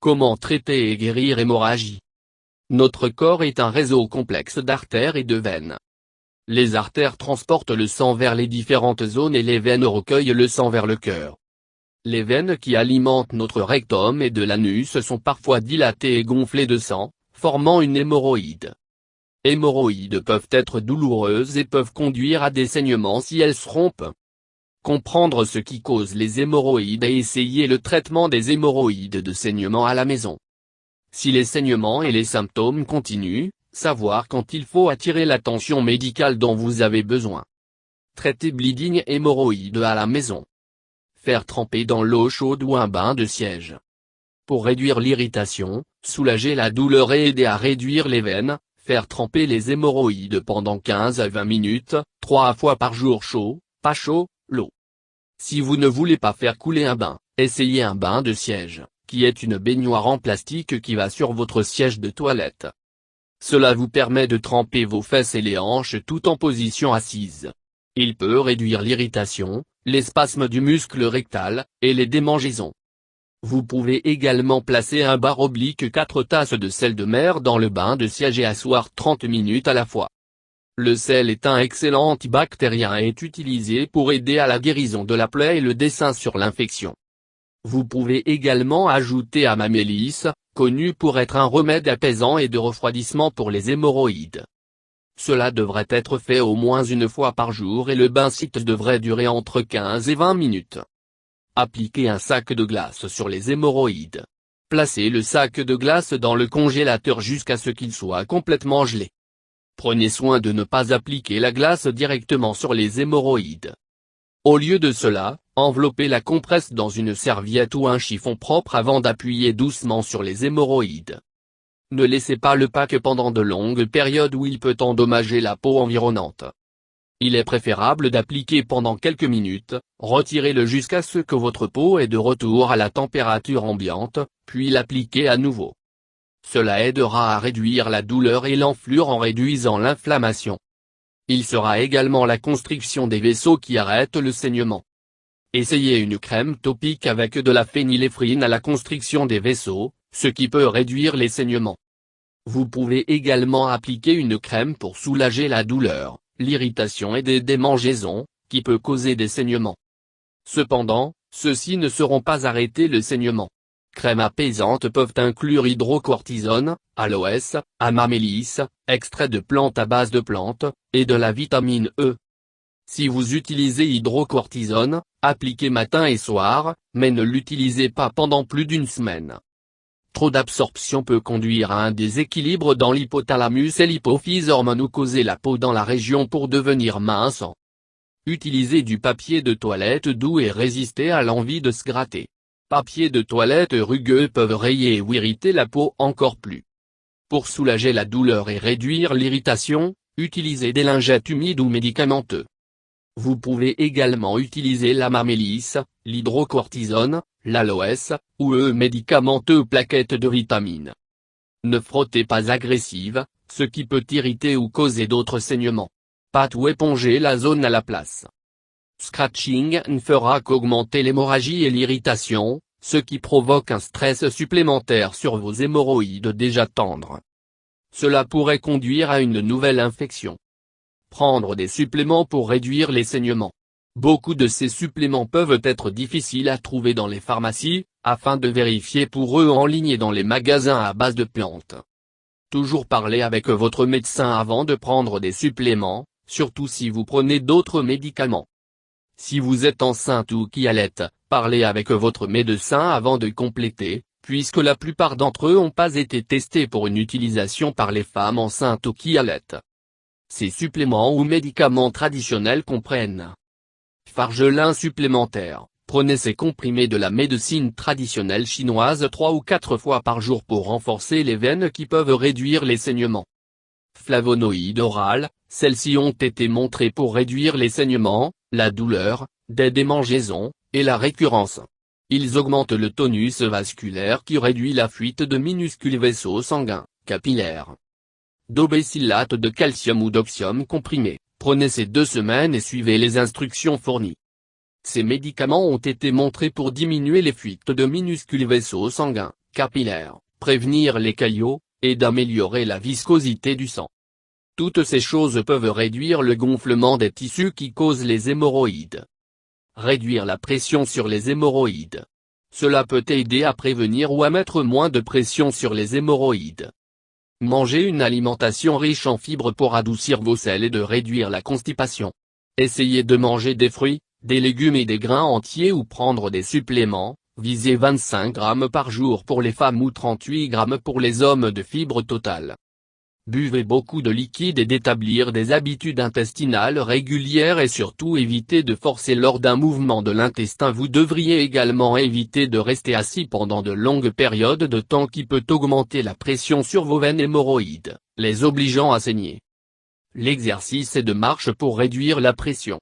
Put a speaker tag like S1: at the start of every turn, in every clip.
S1: Comment traiter et guérir hémorragie? Notre corps est un réseau complexe d'artères et de veines. Les artères transportent le sang vers les différentes zones et les veines recueillent le sang vers le cœur. Les veines qui alimentent notre rectum et de l'anus sont parfois dilatées et gonflées de sang, formant une hémorroïde. Hémorroïdes peuvent être douloureuses et peuvent conduire à des saignements si elles se rompent. Comprendre ce qui cause les hémorroïdes et essayer le traitement des hémorroïdes de saignement à la maison. Si les saignements et les symptômes continuent, savoir quand il faut attirer l'attention médicale dont vous avez besoin. Traiter bleeding hémorroïde à la maison. Faire tremper dans l'eau chaude ou un bain de siège. Pour réduire l'irritation, soulager la douleur et aider à réduire les veines, faire tremper les hémorroïdes pendant 15 à 20 minutes, 3 fois par jour chaud, pas chaud, l'eau. Si vous ne voulez pas faire couler un bain, essayez un bain de siège, qui est une baignoire en plastique qui va sur votre siège de toilette. Cela vous permet de tremper vos fesses et les hanches tout en position assise. Il peut réduire l'irritation, les spasmes du muscle rectal, et les démangeaisons. Vous pouvez également placer un bar oblique 4 tasses de sel de mer dans le bain de siège et asseoir 30 minutes à la fois. Le sel est un excellent antibactérien et est utilisé pour aider à la guérison de la plaie et le dessin sur l'infection. Vous pouvez également ajouter Amamélis, connu pour être un remède apaisant et de refroidissement pour les hémorroïdes. Cela devrait être fait au moins une fois par jour et le bain-site devrait durer entre 15 et 20 minutes. Appliquez un sac de glace sur les hémorroïdes. Placez le sac de glace dans le congélateur jusqu'à ce qu'il soit complètement gelé. Prenez soin de ne pas appliquer la glace directement sur les hémorroïdes. Au lieu de cela, enveloppez la compresse dans une serviette ou un chiffon propre avant d'appuyer doucement sur les hémorroïdes. Ne laissez pas le pack pendant de longues périodes où il peut endommager la peau environnante. Il est préférable d'appliquer pendant quelques minutes, retirez-le jusqu'à ce que votre peau est de retour à la température ambiante, puis l'appliquez à nouveau. Cela aidera à réduire la douleur et l'enflure en réduisant l'inflammation. Il sera également la constriction des vaisseaux qui arrête le saignement. Essayez une crème topique avec de la phényléphrine à la constriction des vaisseaux, ce qui peut réduire les saignements. Vous pouvez également appliquer une crème pour soulager la douleur, l'irritation et des démangeaisons, qui peut causer des saignements. Cependant, ceux-ci ne seront pas arrêter le saignement. Crèmes apaisantes peuvent inclure hydrocortisone, aloès, amamélis, extrait de plantes à base de plantes, et de la vitamine E. Si vous utilisez hydrocortisone, appliquez matin et soir, mais ne l'utilisez pas pendant plus d'une semaine. Trop d'absorption peut conduire à un déséquilibre dans l'hypothalamus et l'hypophyse hormonaux causer la peau dans la région pour devenir mince. Utilisez du papier de toilette doux et résistez à l'envie de se gratter. Papier de toilette rugueux peuvent rayer ou irriter la peau encore plus. Pour soulager la douleur et réduire l'irritation, utilisez des lingettes humides ou médicamenteux. Vous pouvez également utiliser l'amamélis, l'hydrocortisone, l'aloès, ou médicamenteux plaquettes de vitamines. Ne frottez pas agressive, ce qui peut irriter ou causer d'autres saignements. Pâte ou épongez la zone à la place. Scratching ne fera qu'augmenter l'hémorragie et l'irritation, ce qui provoque un stress supplémentaire sur vos hémorroïdes déjà tendres. Cela pourrait conduire à une nouvelle infection. Prendre des suppléments pour réduire les saignements. Beaucoup de ces suppléments peuvent être difficiles à trouver dans les pharmacies, afin de vérifier pour eux en ligne et dans les magasins à base de plantes. Toujours parler avec votre médecin avant de prendre des suppléments, surtout si vous prenez d'autres médicaments. Si vous êtes enceinte ou qui allaite, parlez avec votre médecin avant de compléter, puisque la plupart d'entre eux n'ont pas été testés pour une utilisation par les femmes enceintes ou qui allaitent. Ces suppléments ou médicaments traditionnels comprennent Fargelin supplémentaire, prenez ces comprimés de la médecine traditionnelle chinoise 3 ou 4 fois par jour pour renforcer les veines qui peuvent réduire les saignements. Flavonoïdes orales, celles-ci ont été montrées pour réduire les saignements, la douleur, des démangeaisons, et la récurrence. Ils augmentent le tonus vasculaire qui réduit la fuite de minuscules vaisseaux sanguins, capillaires. D'obécillate de calcium ou d'oxium comprimé, prenez ces 2 semaines et suivez les instructions fournies. Ces médicaments ont été montrés pour diminuer les fuites de minuscules vaisseaux sanguins, capillaires, prévenir les caillots, et d'améliorer la viscosité du sang. Toutes ces choses peuvent réduire le gonflement des tissus qui causent les hémorroïdes. Réduire la pression sur les hémorroïdes. Cela peut aider à prévenir ou à mettre moins de pression sur les hémorroïdes. Manger une alimentation riche en fibres pour adoucir vos selles et de réduire la constipation. Essayez de manger des fruits, des légumes et des grains entiers ou prendre des suppléments, visez 25 grammes par jour pour les femmes ou 38 grammes pour les hommes de fibres totales. Buvez beaucoup de liquide et d'établir des habitudes intestinales régulières et surtout évitez de forcer lors d'un mouvement de l'intestin. Vous devriez également éviter de rester assis pendant de longues périodes de temps qui peut augmenter la pression sur vos veines hémorroïdes, les obligeant à saigner. L'exercice est de marche pour réduire la pression.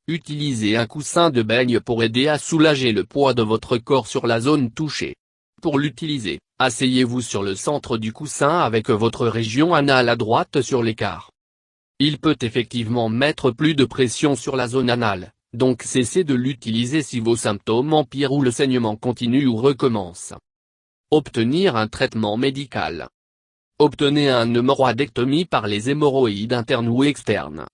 S1: Utilisez un coussin de baigne pour aider à soulager le poids de votre corps sur la zone touchée. Pour l'utiliser, asseyez-vous sur le centre du coussin avec votre région anale à droite sur l'écart. Il peut effectivement mettre plus de pression sur la zone anale, donc cessez de l'utiliser si vos symptômes empirent ou le saignement continue ou recommence. Obtenir un traitement médical. Obtenez une hémorroïdectomie par les hémorroïdes internes ou externes.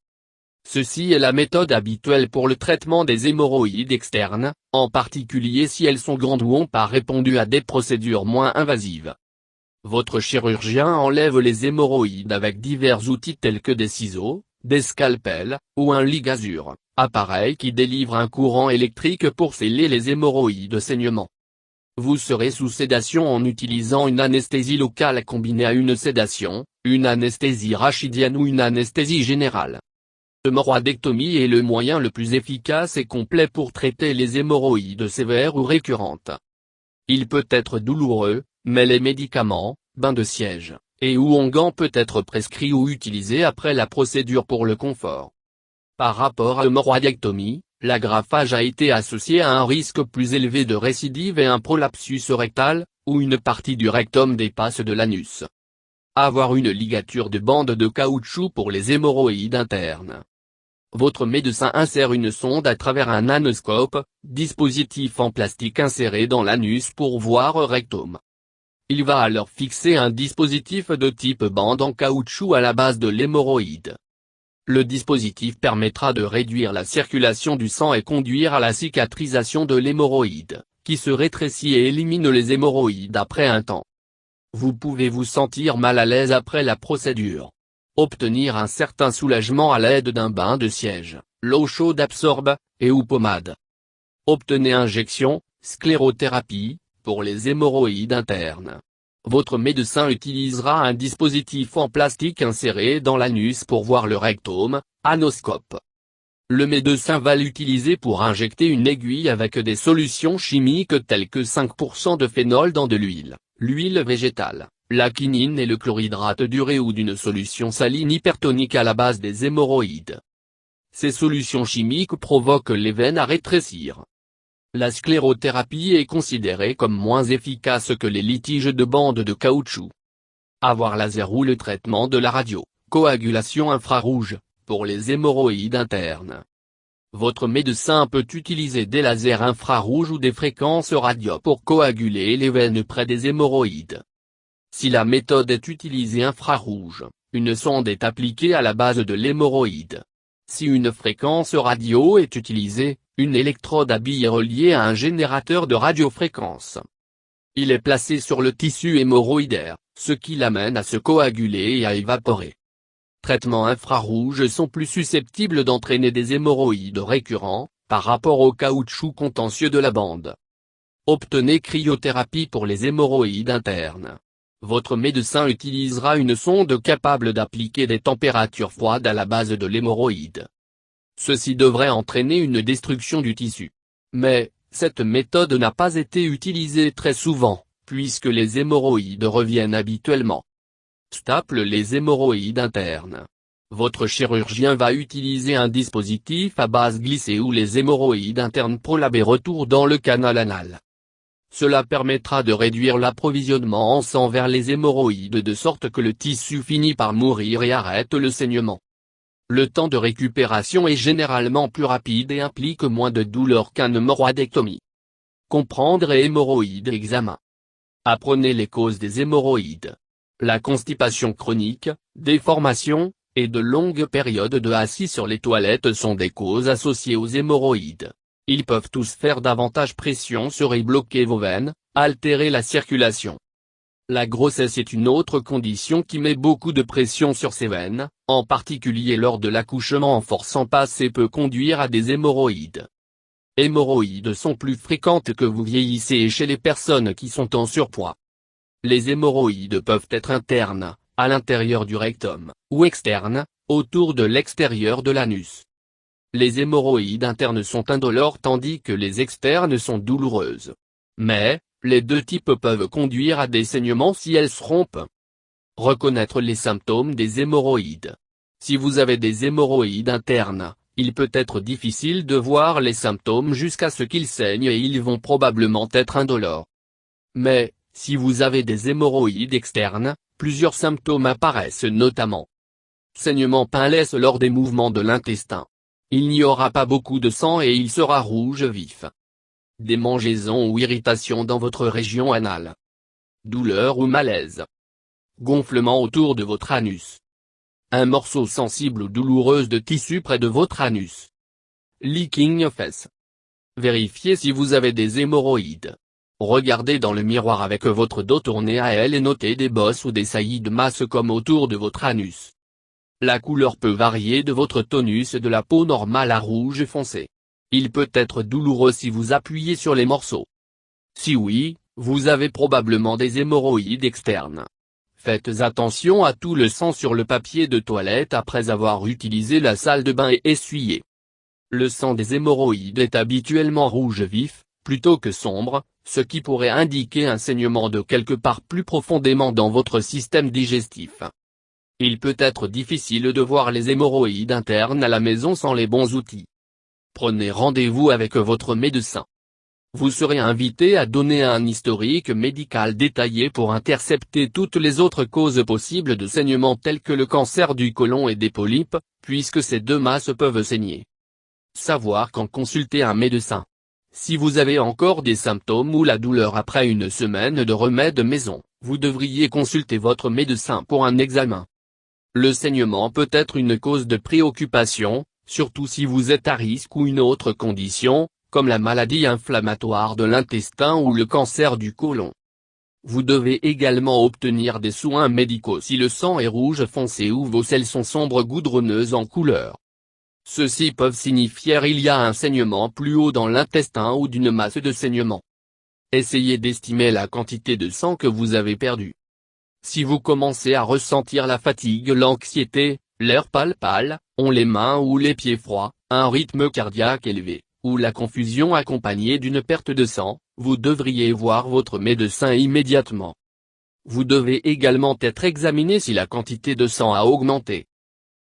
S1: Ceci est la méthode habituelle pour le traitement des hémorroïdes externes, en particulier si elles sont grandes ou ont pas répondu à des procédures moins invasives. Votre chirurgien enlève les hémorroïdes avec divers outils tels que des ciseaux, des scalpels, ou un ligazure, appareil qui délivre un courant électrique pour sceller les hémorroïdes de saignement. Vous serez sous sédation en utilisant une anesthésie locale combinée à une sédation, une anesthésie rachidienne ou une anesthésie générale. L'hémorroïdectomie est le moyen le plus efficace et complet pour traiter les hémorroïdes sévères ou récurrentes. Il peut être douloureux, mais les médicaments, bains de siège, et ou onguents peut être prescrits ou utilisés après la procédure pour le confort. Par rapport à l'hémorroïdectomie, l'agrafage a été associé à un risque plus élevé de récidive et un prolapsus rectal, où une partie du rectum dépasse de l'anus. Avoir une ligature de bande de caoutchouc pour les hémorroïdes internes. Votre médecin insère une sonde à travers un anoscope, dispositif en plastique inséré dans l'anus pour voir au rectum. Il va alors fixer un dispositif de type bande en caoutchouc à la base de l'hémorroïde. Le dispositif permettra de réduire la circulation du sang et conduire à la cicatrisation de l'hémorroïde, qui se rétrécit et élimine les hémorroïdes après un temps. Vous pouvez vous sentir mal à l'aise après la procédure. Obtenir un certain soulagement à l'aide d'un bain de siège, l'eau chaude absorbe, et ou pommade. Obtenez injection, sclérothérapie, pour les hémorroïdes internes. Votre médecin utilisera un dispositif en plastique inséré dans l'anus pour voir le rectum, anoscope. Le médecin va l'utiliser pour injecter une aiguille avec des solutions chimiques telles que 5% de phénol dans de l'huile végétale, la quinine et le chlorhydrate d'urée ou d'une solution saline hypertonique à la base des hémorroïdes. Ces solutions chimiques provoquent les veines à rétrécir. La sclérothérapie est considérée comme moins efficace que les litiges de bandes de caoutchouc. Avoir laser ou le traitement de la coagulation infrarouge, pour les hémorroïdes internes. Votre médecin peut utiliser des lasers infrarouges ou des fréquences radio pour coaguler les veines près des hémorroïdes. Si la méthode est utilisée infrarouge, une sonde est appliquée à la base de l'hémorroïde. Si une fréquence radio est utilisée, une électrode à billes est reliée à un générateur de radiofréquence. Il est placé sur le tissu hémorroïdaire, ce qui l'amène à se coaguler et à évaporer. Traitements infrarouges sont plus susceptibles d'entraîner des hémorroïdes récurrents, par rapport au caoutchouc contentieux de la bande. Obtenez cryothérapie pour les hémorroïdes internes. Votre médecin utilisera une sonde capable d'appliquer des températures froides à la base de l'hémorroïde. Ceci devrait entraîner une destruction du tissu. Mais, cette méthode n'a pas été utilisée très souvent, puisque les hémorroïdes reviennent habituellement. Staple les hémorroïdes internes. Votre chirurgien va utiliser un dispositif à base glissée où les hémorroïdes internes prolabent et retournent dans le canal anal. Cela permettra de réduire l'approvisionnement en sang vers les hémorroïdes de sorte que le tissu finit par mourir et arrête le saignement. Le temps de récupération est généralement plus rapide et implique moins de douleur qu'une hémorroïdectomie. Comprendre et hémorroïde examen. Apprenez les causes des hémorroïdes. La constipation chronique, déformation, et de longues périodes de assis sur les toilettes sont des causes associées aux hémorroïdes. Ils peuvent tous faire davantage pression sur et bloquer vos veines, altérer la circulation. La grossesse est une autre condition qui met beaucoup de pression sur ces veines, en particulier lors de l'accouchement. En forçant passer peut conduire à des hémorroïdes. Hémorroïdes sont plus fréquentes que vous vieillissez et chez les personnes qui sont en surpoids. Les hémorroïdes peuvent être internes, à l'intérieur du rectum, ou externes, autour de l'extérieur de l'anus. Les hémorroïdes internes sont indolores tandis que les externes sont douloureuses. Mais, les deux types peuvent conduire à des saignements si elles se rompent. Reconnaître les symptômes des hémorroïdes. Si vous avez des hémorroïdes internes, il peut être difficile de voir les symptômes jusqu'à ce qu'ils saignent et ils vont probablement être indolores. Mais, si vous avez des hémorroïdes externes, plusieurs symptômes apparaissent notamment. Saignement pinlesse lors des mouvements de l'intestin. Il n'y aura pas beaucoup de sang et il sera rouge vif. Démangeaisons ou irritation dans votre région anale. Douleur ou malaise. Gonflement autour de votre anus. Un morceau sensible ou douloureuse de tissu près de votre anus. Leaking fesses. Vérifiez si vous avez des hémorroïdes. Regardez dans le miroir avec votre dos tourné à elle et notez des bosses ou des saillies de masse comme autour de votre anus. La couleur peut varier de votre tonus de la peau normale à rouge foncé. Il peut être douloureux si vous appuyez sur les morceaux. Si oui, vous avez probablement des hémorroïdes externes. Faites attention à tout le sang sur le papier de toilette après avoir utilisé la salle de bain et essuyé. Le sang des hémorroïdes est habituellement rouge vif, plutôt que sombre, ce qui pourrait indiquer un saignement de quelque part plus profondément dans votre système digestif. Il peut être difficile de voir les hémorroïdes internes à la maison sans les bons outils. Prenez rendez-vous avec votre médecin. Vous serez invité à donner un historique médical détaillé pour intercepter toutes les autres causes possibles de saignement telles que le cancer du côlon et des polypes, puisque ces deux masses peuvent saigner. Savoir quand consulter un médecin. Si vous avez encore des symptômes ou la douleur après une semaine de remède maison, vous devriez consulter votre médecin pour un examen. Le saignement peut être une cause de préoccupation, surtout si vous êtes à risque ou une autre condition, comme la maladie inflammatoire de l'intestin ou le cancer du côlon. Vous devez également obtenir des soins médicaux si le sang est rouge foncé ou vos selles sont sombres goudronneuses en couleur. Ceux-ci peuvent signifier qu'il y a un saignement plus haut dans l'intestin ou d'une masse de saignement. Essayez d'estimer la quantité de sang que vous avez perdu. Si vous commencez à ressentir la fatigue, l'anxiété, l'air pâle, ont les mains ou les pieds froids, un rythme cardiaque élevé, ou la confusion accompagnée d'une perte de sang, vous devriez voir votre médecin immédiatement. Vous devez également être examiné si la quantité de sang a augmenté.